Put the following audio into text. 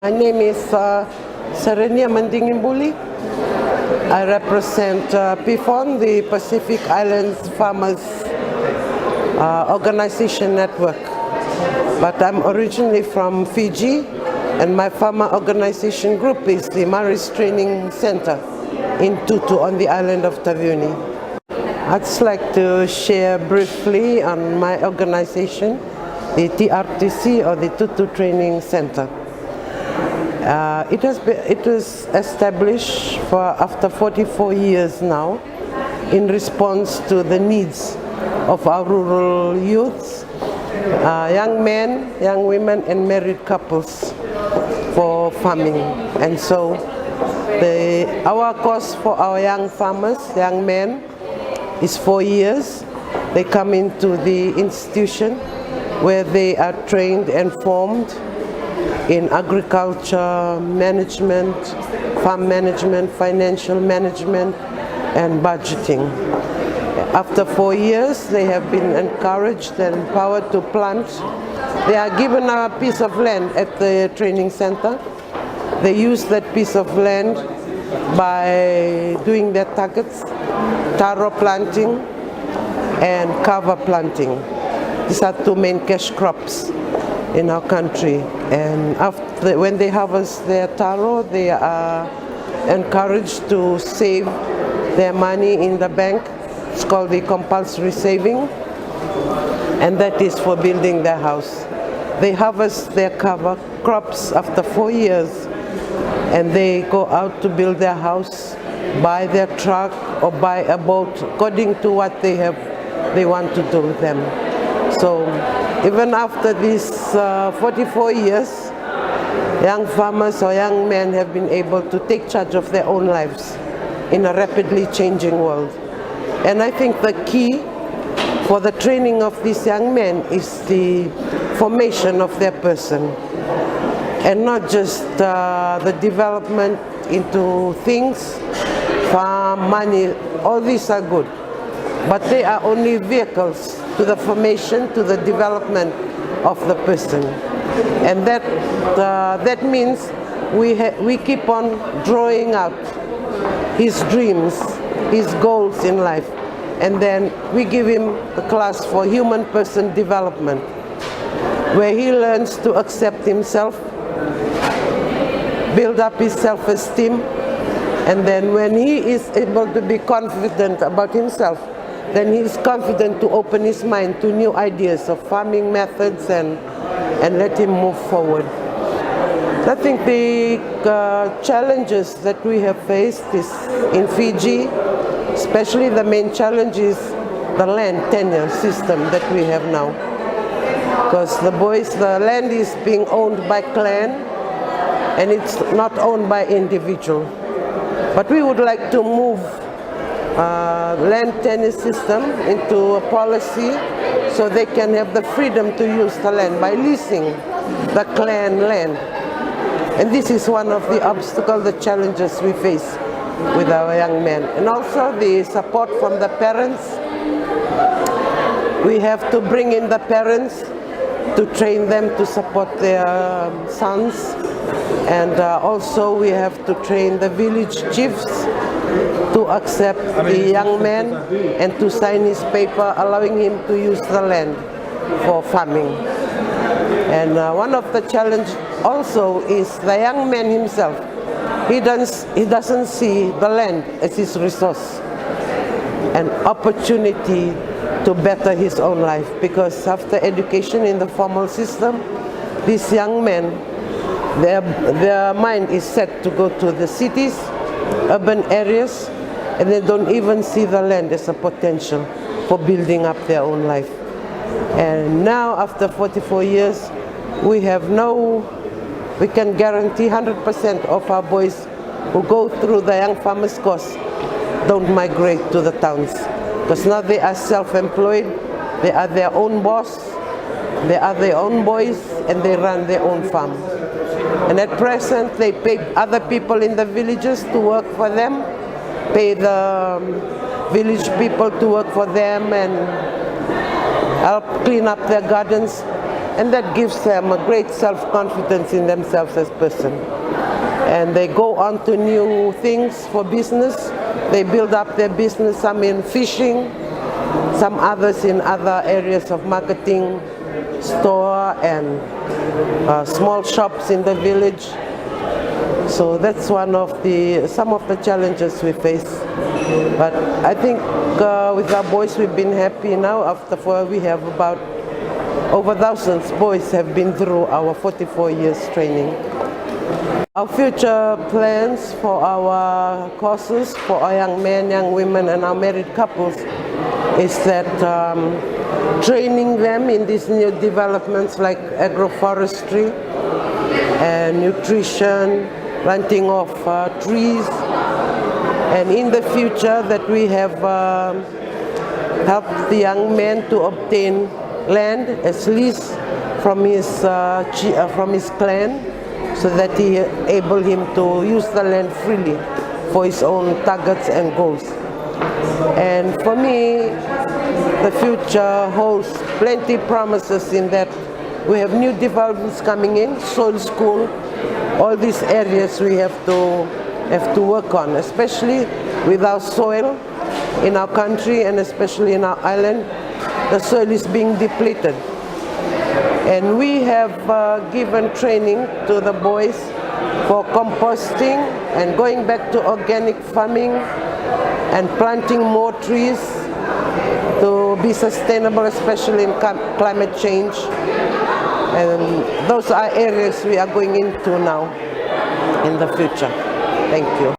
My name is Serenia Madigibuli. I represent PIFON, the Pacific Islands Farmers Organization Network. But I'm originally from Fiji, and my farmer organization group is the Maris Training Center in Tu Tu on the island of Taveuni. I'd just like to share briefly on my organization, the TRTC, or the Tu Tu Training Center. It was established after 44 years now in response to the needs of our rural youths, young men, young women, and married couples for farming. And so our course for our young farmers, young men, is 4 years. They come into the institution where they are trained and formed in agriculture management, farm management, financial management, and budgeting. After 4 years, they have been encouraged and empowered to plant. They are given a piece of land at the training center. They use that piece of land by doing their targets, taro planting and kava planting. These are two main cash crops in our country. And when they harvest their taro, they are encouraged to save their money in the bank. It's called the compulsory saving, and that is for building their house. They harvest their cover crops after 4 years, and they go out to build their house, buy their truck or buy a boat according to what they want to do with them. So even after these 44 years, young farmers or young men have been able to take charge of their own lives in a rapidly changing world. And I think the key for the training of these young men is the formation of their person, and not just the development into things, farm, money. All these are good, but they are only vehicles to the formation, to the development of the person. And that means we keep on drawing out his dreams, his goals in life, and then we give him a class for human person development, where he learns to accept himself, build up his self-esteem, and then when he is able to be confident about himself, then he is confident to open his mind to new ideas of farming methods and let him move forward. I think the challenges that we have faced is in Fiji, especially the main challenge is the land tenure system that we have now. Because the land is being owned by clan, and it's not owned by individual. But we would like to move land tenure system into a policy so they can have the freedom to use the land by leasing the clan land. And this is one of the obstacles, the challenges we face with our young men. And also the support from the parents. We have to bring in the parents to train them to support their sons. And also we have to train the village chiefs to accept the young man and to sign his paper allowing him to use the land for farming. And one of the challenges also is the young man himself. He doesn't see the land as his resource, an opportunity to better his own life, because after education in the formal system, these young men, their mind is set to go to the cities, urban areas, and they don't even see the land as a potential for building up their own life. And now, after 44 years, we can guarantee 100% of our boys who go through the young farmers course don't migrate to the towns, because now they are self-employed, they are their own boss, they are their own boys, and they run their own farm. And at present, they pay other people in the villages to work for them, pay the village people to work for them and help clean up their gardens. and that gives them a great self-confidence in themselves as person. And they go on to new things for business. They build up their business, some in fishing, some others in other areas of marketing, store and small shops in the village. So that's some of the challenges we face. But I think with our boys we've been happy now. We have about over thousands boys have been through our 44 years training. Our future plans for our courses, for our young men, young women and our married couples is that training them in these new developments like agroforestry and nutrition, planting of trees, and in the future that we have helped the young man to obtain land as lease from his clan, so that he able him to use the land freely for his own targets and goals. And for me, the future holds plenty promises in that we have new developments coming in, soil school, all these areas we have to work on, especially with our soil in our country and especially in our island. The soil is being depleted. And we have given training to the boys for composting and going back to organic farming and planting more trees to be sustainable, especially in climate change. And those are areas we are going into now in the future. Thank you.